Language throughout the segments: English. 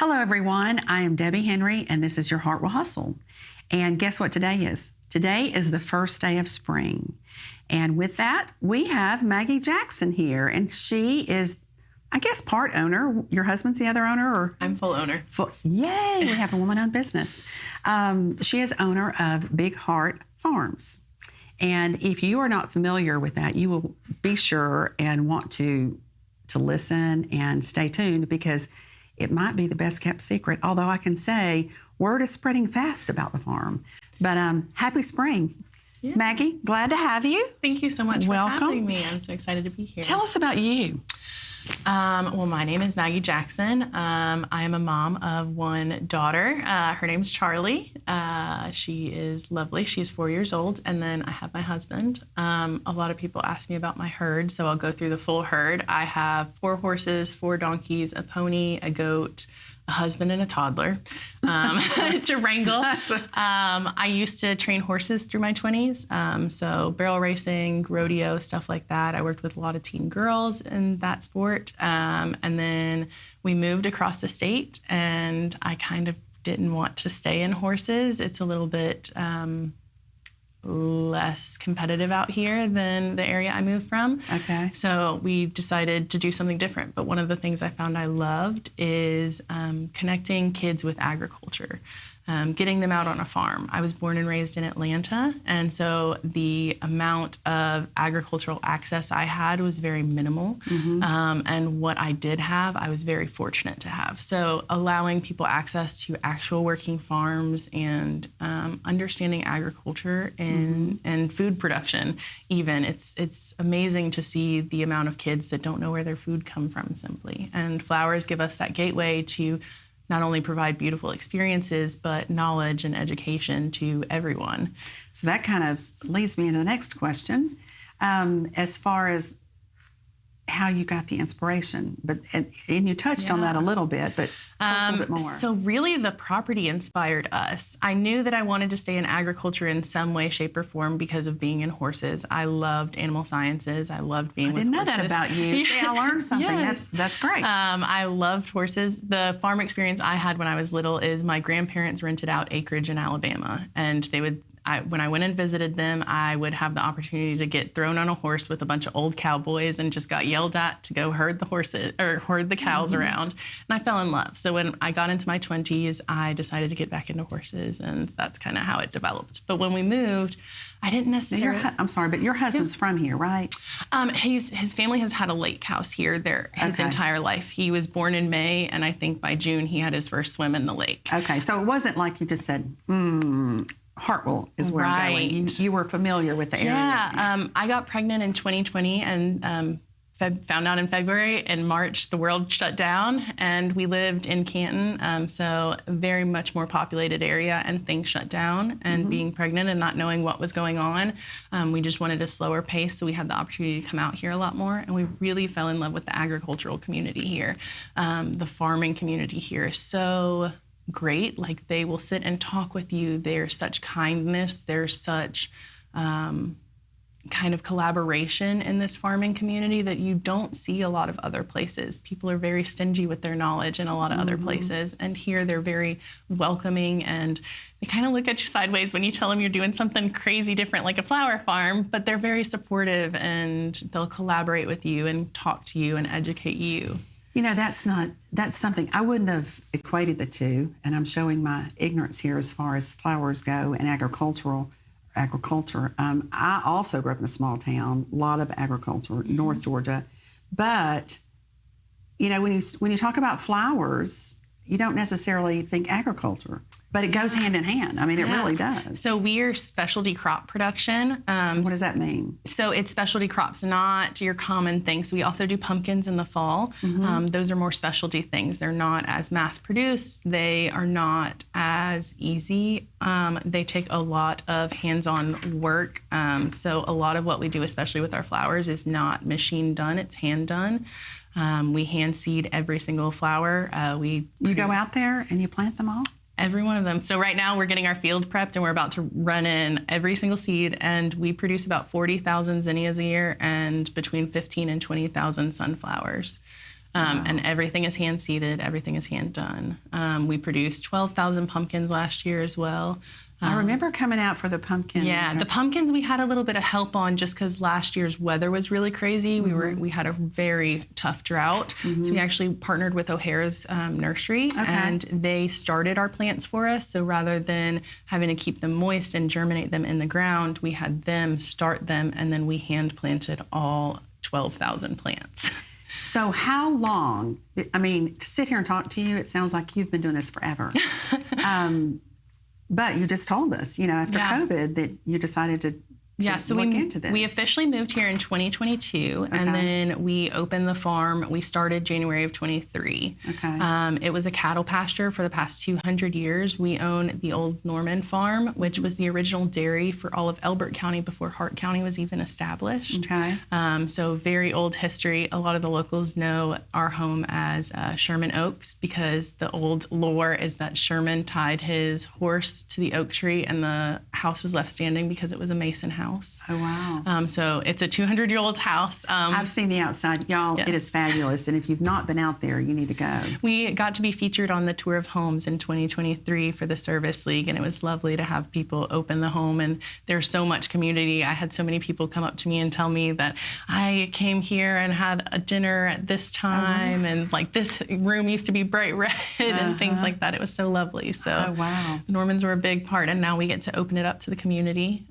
Hello, everyone. I am Debbie Henry, and this is your Hartwell Hustle. And guess what today is? Today is the first day of spring. And with that, we have Maggie Jackson here, and she is, I guess, part owner. Your husband's the other owner? Or I'm full owner. Yay, we have a woman-owned business. She is owner of Big Hart Farms. And if you are not familiar with that, you will be sure and want to listen and stay tuned, because it might be the best kept secret, although I can say word is spreading fast about the farm. But happy spring. Yeah. Maggie, glad to have you. Thank you so much for having me. I'm so excited to be here. Tell us about you. Well, my name is Maggie Jackson. I am a mom of one daughter. Her name's Charlie. She is lovely. She's 4 years old. And then I have my husband. A lot of people ask me about my herd, so I'll go through the full herd. I have 4 horses, 4 donkeys, a pony, a goat, a husband, and a toddler to wrangle. I used to train horses through my 20s, so barrel racing, rodeo, stuff like that. I worked with a lot of teen girls in that sport, and then we moved across the state, and I kind of didn't want to stay in horses. It's a little bit less competitive out here than the area I moved from. Okay. So we decided to do something different. But one of the things I found I loved is connecting kids with agriculture, getting them out on a farm. I was born and raised in Atlanta, and so the amount of agricultural access I had was very minimal. And what I did have, I was very fortunate to have. So allowing people access to actual working farms and understanding agriculture and food production, even, it's amazing to see the amount of kids that don't know where their food come from simply. And flowers give us that gateway to not only provide beautiful experiences, but knowledge and education to everyone. So that kind of leads me into the next question, as far as how you got the inspiration. And you touched on that a little bit, but tell us a little bit more. So really the property inspired us. I knew that I wanted to stay in agriculture in some way, shape, or form because of being in horses. I loved animal sciences. I loved being with horses. I didn't know that about you. See, I learned something. Yes. That's great. I loved horses. The farm experience I had when I was little is my grandparents rented out acreage in Alabama, and they would when I went and visited them, I would have the opportunity to get thrown on a horse with a bunch of old cowboys and just got yelled at to go herd the horses or herd the cows around. And I fell in love. So when I got into my 20s, I decided to get back into horses, and that's kind of how it developed. But when we moved, I didn't necessarily... I'm sorry, but your husband's from here, right? His family has had a lake house here his entire life. He was born in May, and I think by June he had his first swim in the lake. Okay, so it wasn't like you just said, Hartwell is where I'm going. You were familiar with the area. Yeah, I got pregnant in 2020 and found out in February. In March, the world shut down, and we lived in Canton, so a very much more populated area, and things shut down. And being pregnant and not knowing what was going on, we just wanted a slower pace, so we had the opportunity to come out here a lot more, and we really fell in love with the agricultural community here. The farming community here is so great. Like, they will sit and talk with you. There's such kindness. There's such kind of collaboration in this farming community that you don't see a lot of other places. People are very stingy with their knowledge in a lot of other places. And here they're very welcoming, and they kind of look at you sideways when you tell them you're doing something crazy different like a flower farm, but they're very supportive, and they'll collaborate with you and talk to you and educate you. You know, that's something, I wouldn't have equated the two, and I'm showing my ignorance here as far as flowers go and agriculture. I also grew up in a small town, a lot of agriculture, North Georgia. But, you know, when you talk about flowers, you don't necessarily think agriculture. But it goes hand in hand. I mean, it really does. So we're specialty crop production. What does that mean? So it's specialty crops, not your common things. We also do pumpkins in the fall. Those are more specialty things. They're not as mass produced. They are not as easy. They take a lot of hands-on work. So a lot of what we do, especially with our flowers, is not machine done. It's hand done. We hand seed every single flower. You go out there and you plant them all? Every one of them. So right now we're getting our field prepped, and we're about to run in every single seed, and we produce about 40,000 zinnias a year and between 15 and 20,000 sunflowers. And everything is hand seeded, everything is hand done. We produced 12,000 pumpkins last year as well. I remember coming out for the pumpkin. Yeah, the pumpkins we had a little bit of help on just because last year's weather was really crazy. We had a very tough drought. So we actually partnered with 𝗂𝗍𝗄's nursery, and they started our plants for us. So rather than having to keep them moist and germinate them in the ground, we had them start them, and then we hand planted all 12,000 plants. So how long, I mean, to sit here and talk to you, it sounds like you've been doing this forever. But you just told us, after COVID, that you decided to look into this. We officially moved here in 2022, and then we opened the farm. We started January of 23. It was a cattle pasture for the past 200 years. We own the old Norman farm, which was the original dairy for all of 𝗟𝗏 County before Hart County was even established. So very old history. A lot of the locals know our home as Sherman Oaks because the old lore is that Sherman tied his horse to the oak tree and the house was left standing because it was a Mason house. Oh, wow. So it's a 200-year-old house. I've seen the outside. Y'all, it is fabulous. And if you've not been out there, you need to go. We got to be featured on the Tour of Homes in 2023 for the Service League, and it was lovely to have people open the home. And there's so much community. I had so many people come up to me and tell me that I came here and had a dinner at this time, and like this room used to be bright red and things like that. It was so lovely. So the Normans were a big part, and now we get to open it up to the community.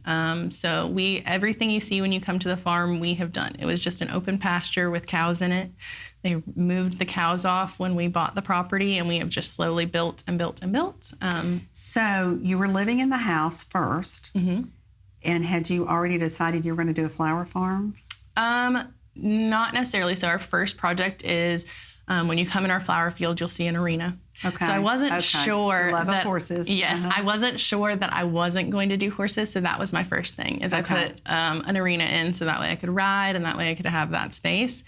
So everything you see when you come to the farm, we have done. It was just an open pasture with cows in it. They moved the cows off when we bought the property, and we have just slowly built and built and built. So you were living in the house first, and had you already decided you were going to do a flower farm? Not necessarily. So our first project is when you come in our flower field, you'll see an arena. So I wasn't sure Love of horses. Yes, I wasn't sure that I wasn't going to do horses. So that was my first thing. I put an arena in so that way I could ride and that way I could have that space.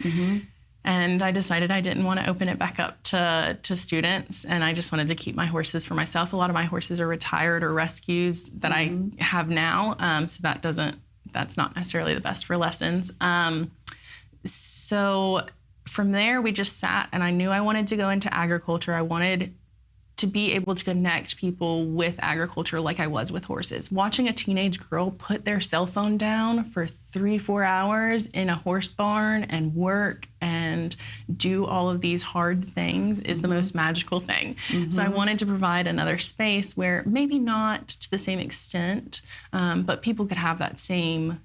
And I decided I didn't want to open it back up to students, and I just wanted to keep my horses for myself. A lot of my horses are retired or rescues that I have now, so that's not necessarily the best for lessons. So from there, we just sat, and I knew I wanted to go into agriculture. I wanted to be able to connect people with agriculture like I was with horses. Watching a teenage girl put their cell phone down for 3-4 hours in a horse barn and work and do all of these hard things is the most magical thing. So I wanted to provide another space where maybe not to the same extent, but people could have that same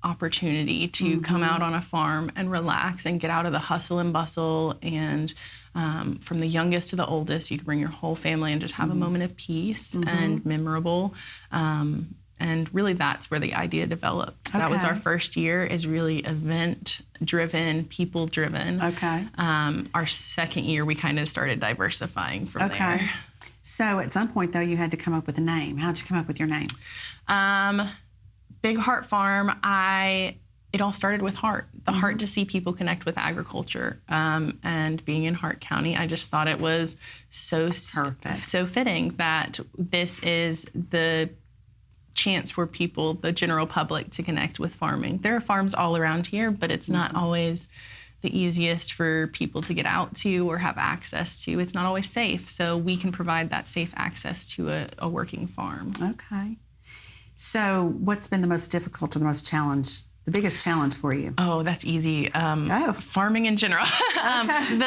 opportunity to come out on a farm and relax and get out of the hustle and bustle. And from the youngest to the oldest, you can bring your whole family and just have a moment of peace and memorable. And really that's where the idea developed. That was our first year, is really event driven, people driven. Our second year, we kind of started diversifying from there. So at some point though, you had to come up with a name. How'd you come up with your name? Big Hart Farm, it all started with heart. The heart to see people connect with agriculture. And being in Hart County, I just thought it was so fitting that this is the chance for people, the general public, to connect with farming. There are farms all around here, but it's not always the easiest for people to get out to or have access to. It's not always safe. So we can provide that safe access to a working farm. So what's been the most difficult or the biggest challenge for you? Oh, that's easy. Farming in general.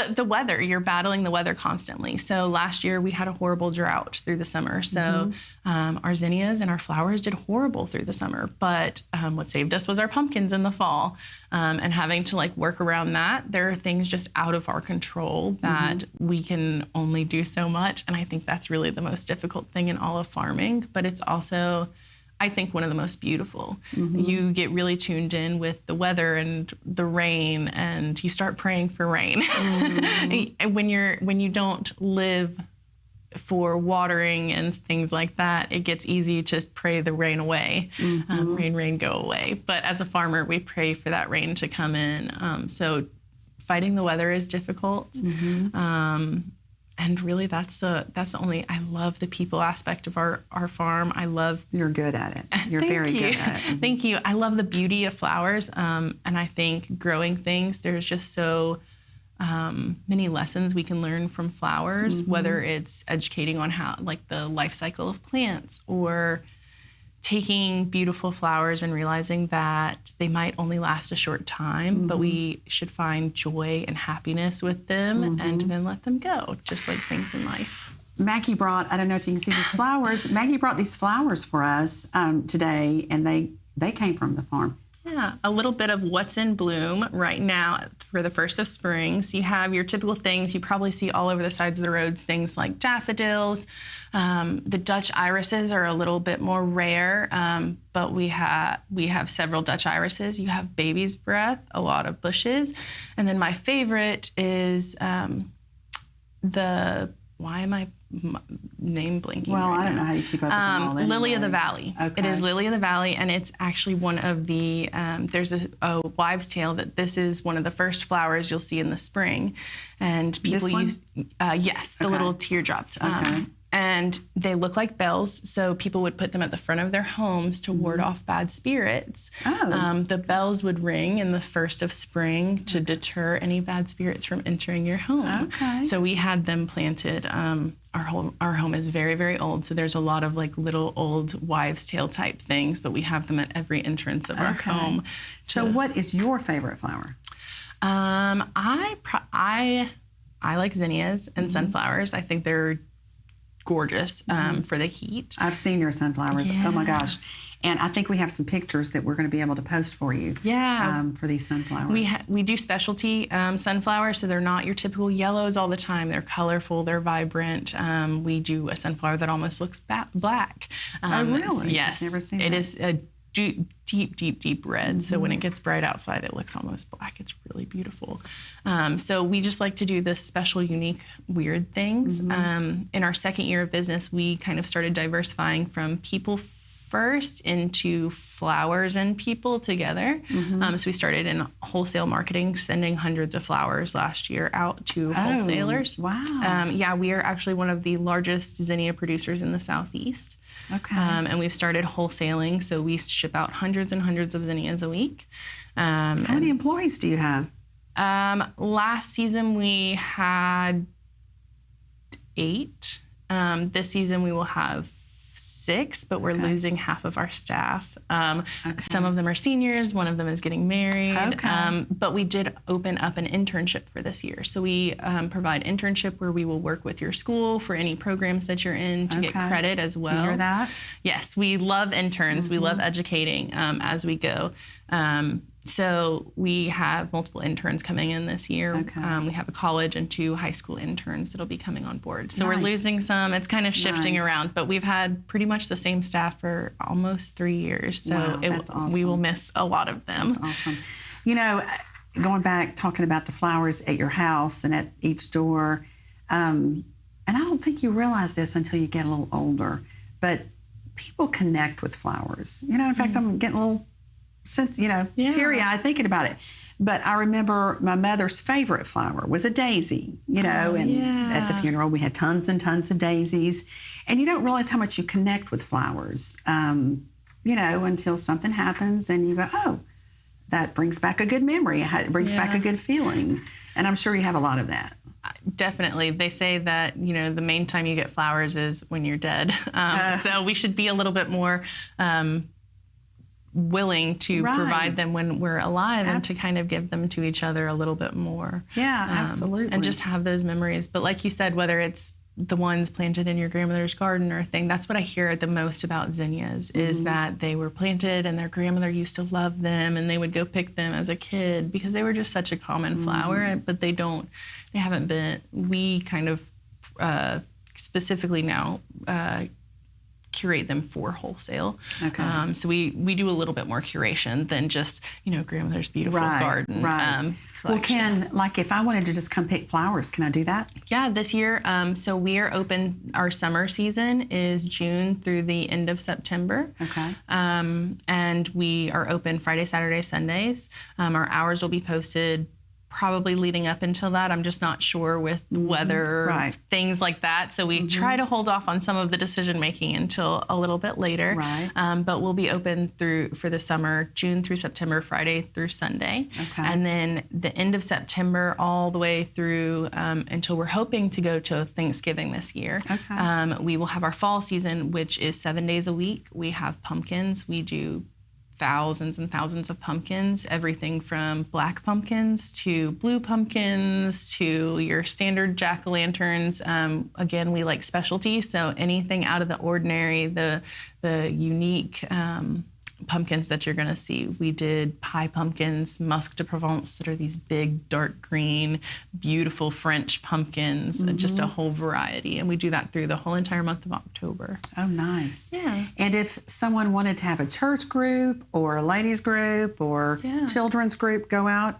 The weather, you're battling the weather constantly. So last year we had a horrible drought through the summer. So our zinnias and our flowers did horrible through the summer. But what saved us was our pumpkins in the fall. And having to work around that, there are things just out of our control that we can only do so much. And I think that's really the most difficult thing in all of farming. But it's also, I think, one of the most beautiful. You get really tuned in with the weather and the rain, and you start praying for rain. When you don't live for watering and things like that, it gets easy to pray the rain away. Rain, go away. But as a farmer, we pray for that rain to come in. So fighting the weather is difficult. And really, that's the only. I love the people aspect of our farm. You're good at it. You're very good at it. Thank you. I love the beauty of flowers, and I think growing things, there's just so many lessons we can learn from flowers, whether it's educating on how, like, the life cycle of plants, or taking beautiful flowers and realizing that they might only last a short time, but we should find joy and happiness with them and then let them go, just like things in life. Maggie brought, I don't know if you can see these flowers, Maggie brought these flowers for us today, and they came from the farm. Yeah, a little bit of what's in bloom right now for the first of spring. So you have your typical things you probably see all over the sides of the roads, things like daffodils. The Dutch irises are a little bit more rare, but we have several Dutch irises. You have baby's breath, a lot of bushes. And then my favorite is why am I name blanking? Well, right I don't now? know how you keep up with them all anyway. Lily of the Valley. Okay. It is Lily of the Valley, and it's actually one of the, there's a wives' tale that this is one of the first flowers you'll see in the spring. And people use, yes, the little teardrops. And they look like bells, so people would put them at the front of their homes to ward off bad spirits. The bells would ring in the first of spring to deter any bad spirits from entering your home. So we had them planted. Our home is very, very old, so there's a lot of like little old wives' tale type things, but we have them at every entrance of our home. So what is your favorite flower? I like zinnias and sunflowers. I think they're gorgeous for the heat. I've seen your sunflowers. Oh my gosh. And I think we have some pictures that we're going to be able to post for you. For these sunflowers. We do specialty sunflowers, so they're not your typical yellows all the time. They're colorful, they're vibrant. We do a sunflower that almost looks black. Oh, really? Yes. I've never seen it. That. It is a deep red. So when it gets bright outside, it looks almost black. It's really beautiful. So we just like to do this special, unique, weird things. In our second year of business, we kind of started diversifying from people first into flowers and people together. So we started in wholesale marketing, sending hundreds of flowers last year out to wholesalers. Wow. We are actually one of the largest zinnia producers in the Southeast. And we've started wholesaling, so we ship out hundreds and hundreds of zinnias a week. How many employees do you have? Last season we had 8. This season we will have 6, but we're losing half of our staff. Some of them are seniors, one of them is getting married. But we did open up an internship for this year. So we provide internship where we will work with your school for any programs that you're in to get credit as well. You hear that? Yes, we love interns. We love educating as we go. So we have multiple interns coming in this year. We have a college and 2 high school interns that'll be coming on board. So we're losing some. It's kind of shifting around, but we've had pretty much the same staff for almost 3 years. So we will miss a lot of them. That's awesome. You know, going back, talking about the flowers at your house and at each door, and I don't think you realize this until you get a little older, but people connect with flowers. You know, in fact, I'm getting a little teary-eyed thinking about it. But I remember my mother's favorite flower was a daisy, at the funeral we had tons and tons of daisies. And you don't realize how much you connect with flowers, until something happens and you go, oh, that brings back a good memory. It brings back a good feeling. And I'm sure you have a lot of that. Definitely. They say that, the main time you get flowers is when you're dead. So we should be a little bit more willing to provide them when we're alive and to kind of give them to each other a little bit more. Yeah, absolutely. And just have those memories. But like you said, whether it's the ones planted in your grandmother's garden or a thing, that's what I hear the most about zinnias is that they were planted and their grandmother used to love them and they would go pick them as a kid because they were just such a common flower, but we kind of specifically now curate them for wholesale. So we do a little bit more curation than just, grandmother's beautiful garden. Well, if I wanted to just come pick flowers, can I do that? Yeah, this year, so we are open, our summer season is June through the end of September. And we are open Friday, Saturday, Sundays. Our hours will be posted probably leading up until that. I'm just not sure with weather, things like that. So we try to hold off on some of the decision making until a little bit later. Right. But we'll be open for the summer, June through September, Friday through Sunday. Okay. And then the end of September all the way through until we're hoping to go to Thanksgiving this year. Okay. We will have our fall season, which is 7 days a week. We have pumpkins. We do thousands and thousands of pumpkins, everything from black pumpkins to blue pumpkins to your standard jack-o'-lanterns. Again, we like specialty, so anything out of the ordinary, the unique pumpkins that you're going to see. We did pie pumpkins, musc de Provence, that are these big, dark green, beautiful French pumpkins, just a whole variety. And we do that through the whole entire month of October. Oh, nice. Yeah. And if someone wanted to have a church group or a ladies group or children's group go out,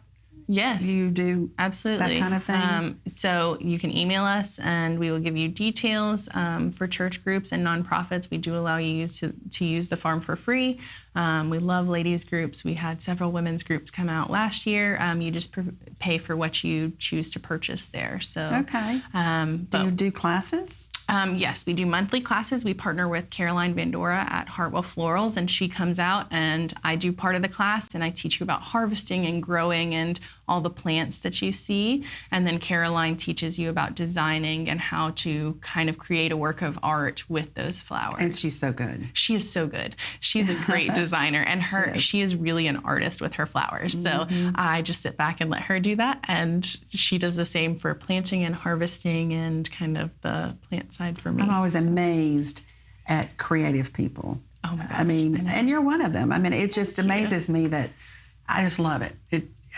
yes, you do absolutely that kind of thing? So you can email us and we will give you details. For church groups and nonprofits, we do allow you to use the farm for free. We love ladies groups. We had several women's groups come out last year. You just pay for what you choose to purchase there. So okay. Do you do classes? Yes, we do monthly classes. We partner with Caroline Vandora at Hartwell Florals, and she comes out and I do part of the class and I teach you about harvesting and growing and all the plants that you see. And then Caroline teaches you about designing and how to kind of create a work of art with those flowers. And she's so good. She is so good. She's a great designer, and she is really an artist with her flowers. So I just sit back and let her do that. And she does the same for planting and harvesting and kind of the plant side for me. I'm always amazed at creative people. Oh my gosh. I mean, and you're one of them. I mean, it just amazes me that I just love it.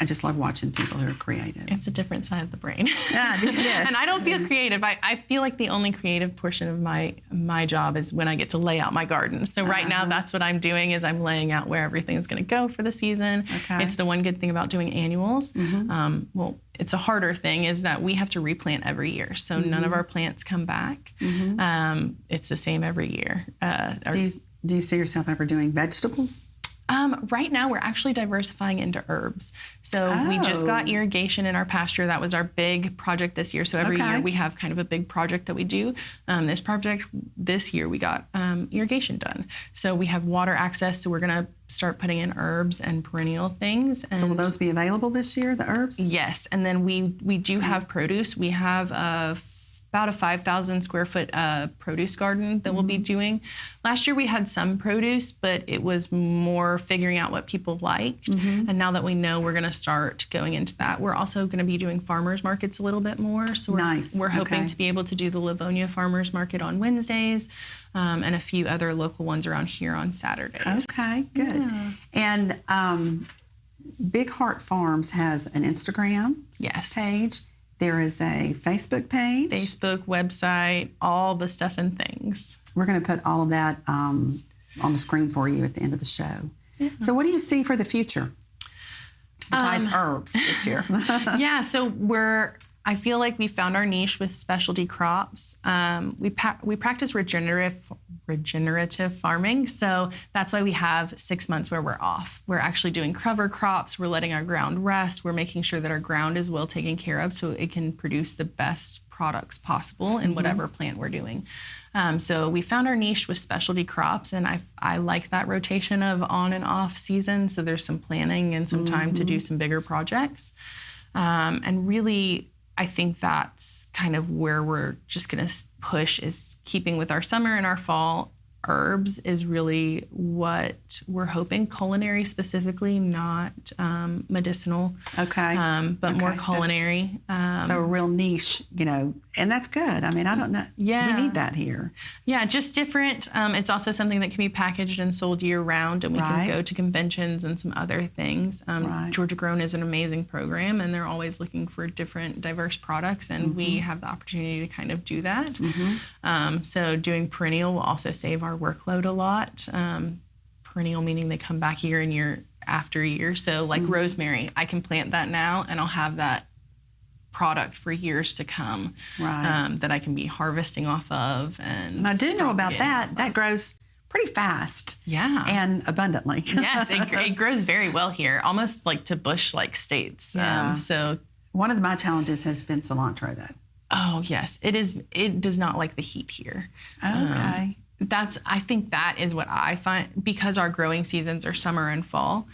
I just love watching people who are creative. It's a different side of the brain. Yeah, yes. And I don't feel creative. I feel like the only creative portion of my job is when I get to lay out my garden. So right now, that's what I'm doing is I'm laying out where everything's going to go for the season. Okay. It's the one good thing about doing annuals. Well, it's a harder thing is that we have to replant every year. So none of our plants come back. It's the same every year. Do you see yourself ever doing vegetables? Right now, we're actually diversifying into herbs. So we just got irrigation in our pasture. That was our big project this year. So every year we have kind of a big project that we do. This year we got irrigation done. So we have water access. So we're going to start putting in herbs and perennial things. And so will those be available this year, the herbs? Yes. And then we do have produce. We have about a 5,000 square foot produce garden that we'll be doing. Last year we had some produce, but it was more figuring out what people liked. And now that we know, we're going to start going into that. We're also going to be doing farmers markets a little bit more. So we're hoping to be able to do the Livonia Farmers Market on Wednesdays and a few other local ones around here on Saturdays. Okay, good. Yeah. And Big Hart Farms has an Instagram page. There is a Facebook page. Facebook, website, all the stuff and things. We're going to put all of that on the screen for you at the end of the show. Yeah. So what do you see for the future besides herbs this year? So I feel like we found our niche with specialty crops. We practice regenerative farming, so that's why we have 6 months where we're off. We're actually doing cover crops. We're letting our ground rest. We're making sure that our ground is well taken care of so it can produce the best products possible in whatever plant we're doing. So we found our niche with specialty crops, and I like that rotation of on and off season. So there's some planning and some time to do some bigger projects, and really, I think that's kind of where we're just going to push is keeping with our summer and our fall. Herbs is really what we're hoping, culinary specifically, not medicinal. Okay. But more culinary. So a real niche, and that's good. I mean, I don't know. Yeah. We need that here. Yeah, just different. It's also something that can be packaged and sold year round, and we can go to conventions and some other things. Georgia Grown is an amazing program, and they're always looking for different, diverse products, and we have the opportunity to kind of do that. So doing perennial will also save our workload a lot. Perennial meaning they come back year and year after year. So like rosemary, I can plant that now, and I'll have that product for years to come that I can be harvesting off of. And I do know about that. That grows pretty fast. Yeah. And abundantly. Yes, it grows very well here, almost like to bush-like states. Yeah. So One of my challenges has been cilantro, though. Oh, yes. It is. It does not like the heat here. Okay. I think that is what I find, because our growing seasons are summer and fall.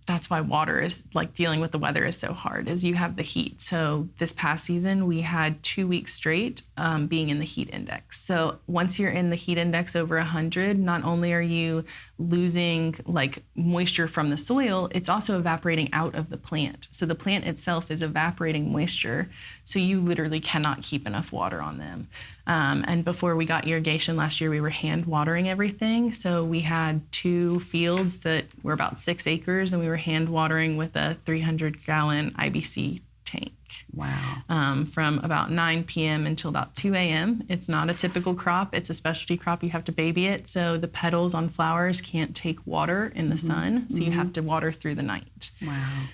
That's why water is, like, dealing with the weather is so hard, is you have the heat. So this past season, we had 2 weeks straight being in the heat index. So once you're in the heat index over 100, not only are you losing, like, moisture from the soil, it's also evaporating out of the plant. So the plant itself is evaporating moisture. So you literally cannot keep enough water on them. And before we got irrigation last year, we were hand watering everything. So we had 2 fields that were about 6 acres, and we were hand watering with a 300-gallon IBC tank. Wow. From about 9 p.m. until about 2 a.m. It's not a typical crop. It's a specialty crop. You have to baby it. So the petals on flowers can't take water in the sun. So you have to water through the night. Wow.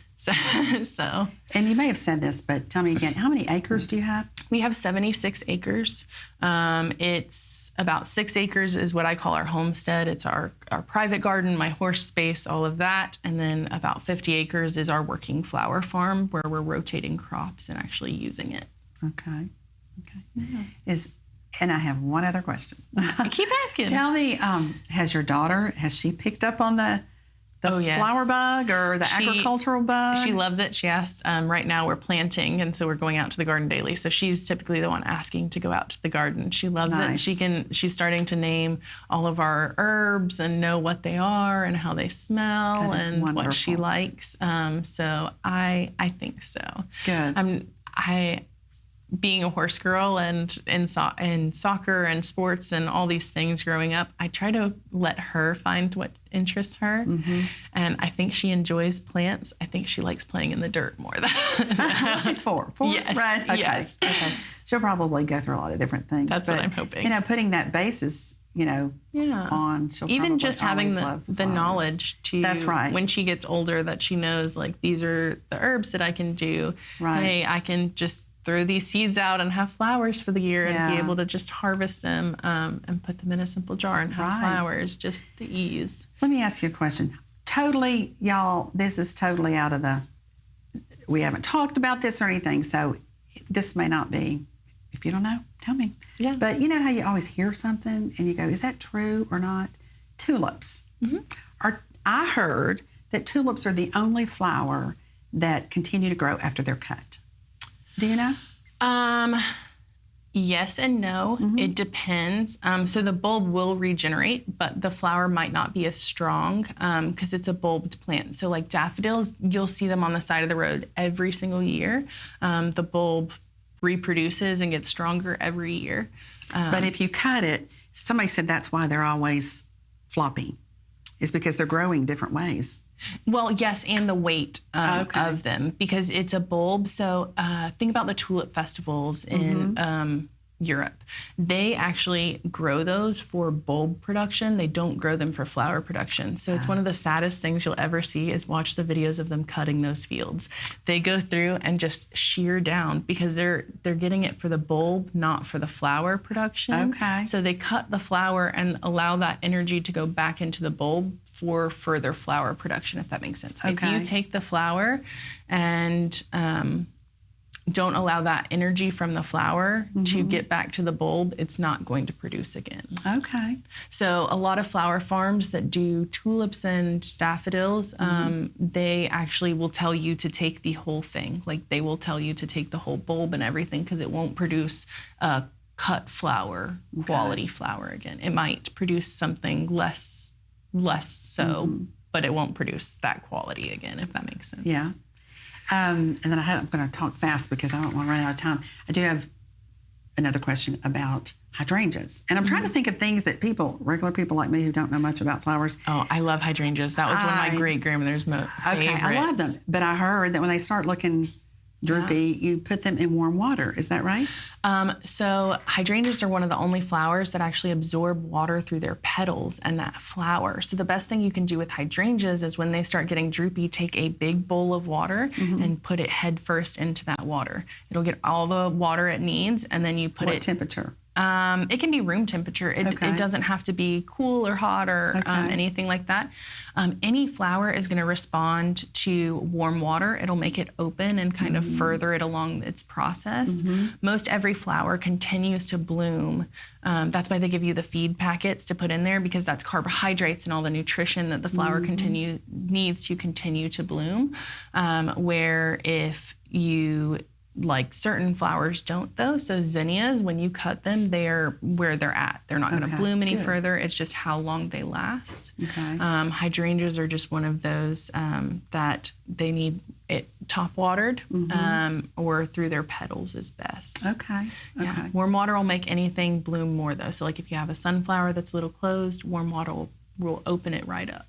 So. And you may have said this, but tell me again, how many acres do you have? We have 76 acres. It's about 6 acres is what I call our homestead. It's our private garden, my horse space, all of that. And then about 50 acres is our working flower farm, where we're rotating crops and actually using it. Okay. Yeah. And I have one other question. Keep asking. Tell me, has she picked up on the flower bug or the agricultural bug? She loves it. She asked, right now we're planting, and so we're going out to the garden daily. So she's typically the one asking to go out to the garden. She loves it. She's starting to name all of our herbs and know what they are and how they smell and wonderful. What she likes. So I think so. Good. Being a horse girl and in soccer and sports and all these things growing up, I try to let her find what interests her. And I think she enjoys plants. I think she likes playing in the dirt more than She's 4. Yes. Right? Okay. Yes. Okay. She'll probably go through a lot of different things. That's what I'm hoping. Putting that basis, on, she'll even just having love the knowledge to, that's right. When she gets older, that she knows, like, these are the herbs that I can do. Right. Hey, I can just throw these seeds out and have flowers for the year and be able to just harvest them and put them in a simple jar and have flowers, just the ease. Let me ask you a question. Totally, y'all, this is totally out of we haven't talked about this or anything, so this may not be, if you don't know, tell me. Yeah. But you know how you always hear something and you go, is that true or not? Tulips. I heard that tulips are the only flower that continue to grow after they're cut. Do you know? Yes and no. It depends. So the bulb will regenerate, but the flower might not be as strong because it's a bulbed plant. So like daffodils, you'll see them on the side of the road every single year. The bulb reproduces and gets stronger every year. But if you cut it, somebody said that's why they're always floppy, is because they're growing different ways. Well, yes, and the weight of them, because it's a bulb. So think about the tulip festivals in Europe. They actually grow those for bulb production. They don't grow them for flower production. So it's one of the saddest things you'll ever see is watch the videos of them cutting those fields. They go through and just shear down because they're getting it for the bulb, not for the flower production. Okay. So they cut the flower and allow that energy to go back into the bulb for further flower production, if that makes sense. Okay. If you take the flower and don't allow that energy from the flower to get back to the bulb, it's not going to produce again. Okay. So a lot of flower farms that do tulips and daffodils, they actually will tell you to take the whole thing. Like they will tell you to take the whole bulb and everything because it won't produce a cut flower, quality flower again. It might produce something less so, but it won't produce that quality again, if that makes sense. Yeah. And then I'm going to talk fast because I don't want to run out of time. I do have another question about hydrangeas. And I'm trying to think of things that regular people like me who don't know much about flowers. Oh, I love hydrangeas. That was one of my great-grandmother's favorites. Okay, I love them. But I heard that when they start looking droopy, you put them in warm water. Is that right? So hydrangeas are one of the only flowers that actually absorb water through their petals and that flower. So the best thing you can do with hydrangeas is when they start getting droopy, take a big bowl of water and put it head first into that water. It'll get all the water it needs, and then you put What temperature? It can be room temperature. It doesn't have to be cool or hot or anything like that. Any flower is going to respond to warm water. It'll make it open and kind of further it along its process. Most every flower continues to bloom. That's why they give you the feed packets to put in there, because that's carbohydrates and all the nutrition that the flower needs to continue to bloom. Where if you like certain flowers don't though. So zinnias, when you cut them, they're where they're at. They're not going to bloom any further. It's just how long they last. Hydrangeas are just one of those that they need it top watered or through their petals is best. Yeah. Warm water will make anything bloom more though. So like if you have a sunflower that's a little closed, warm water will open it right up.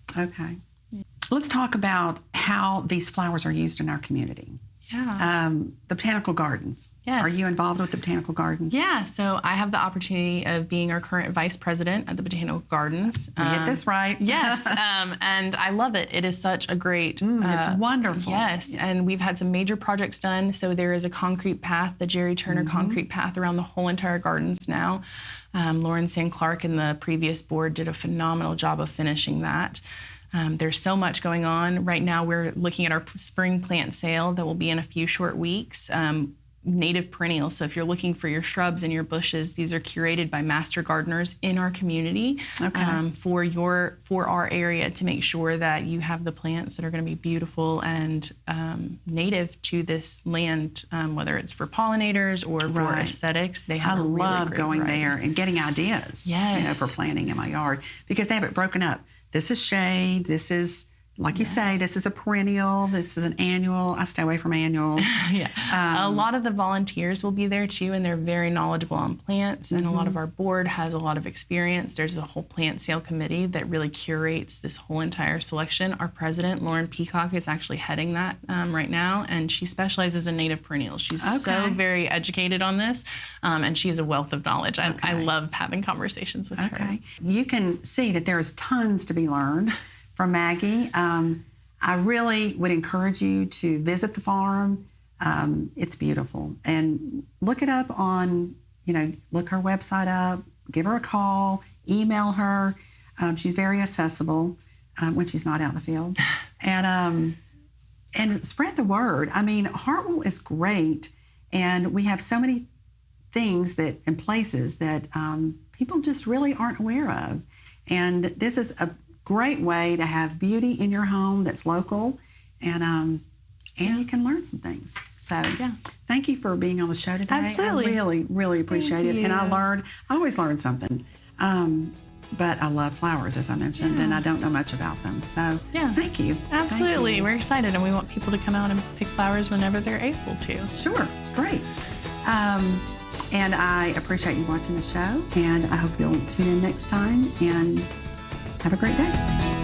Let's talk about how these flowers are used in our community. The botanical gardens. Yes. Are you involved with the botanical gardens? Yeah, so I have the opportunity of being our current vice president at the botanical gardens. Get this right. Yes, and I love it. It is such a great... it's wonderful. Yes, and we've had some major projects done. So there is a concrete path, the Jerry Turner concrete path around the whole entire gardens now. Lauren San Clark and the previous board did a phenomenal job of finishing that. There's so much going on. Right now we're looking at our spring plant sale that will be in a few short weeks. Native perennials. So if you're looking for your shrubs and your bushes, these are curated by master gardeners in our community for our area to make sure that you have the plants that are going to be beautiful and native to this land, whether it's for pollinators or for aesthetics. They have I a really love great going variety. there and getting ideas for planting in my yard, because they have it broken up. This is shade. This is, like you say, this is a perennial. This is an annual. I stay away from annuals. A lot of the volunteers will be there too, and they're very knowledgeable on plants. And a lot of our board has a lot of experience. There's a whole plant sale committee that really curates this whole entire selection. Our president, Lauren Peacock, is actually heading that right now, and she specializes in native perennials. She's so very educated on this, and she is a wealth of knowledge. I love having conversations with her. You can see that there is tons to be learned from Maggie. I really would encourage you to visit the farm. It's beautiful. And look it up on, look her website up, give her a call, email her. She's very accessible when she's not out in the field. And spread the word. I mean, Hartwell is great, and we have so many things and places that people just really aren't aware of. And this is a great way to have beauty in your home that's local, and you can learn some things. So thank you for being on the show today. Absolutely. I really, really appreciate it. And I always learn something. But I love flowers, as I mentioned, and I don't know much about them. So thank you. Absolutely. Thank you. We're excited, and we want people to come out and pick flowers whenever they're able to. Sure. Great. And I appreciate you watching the show, and I hope you'll tune in next time, and have a great day.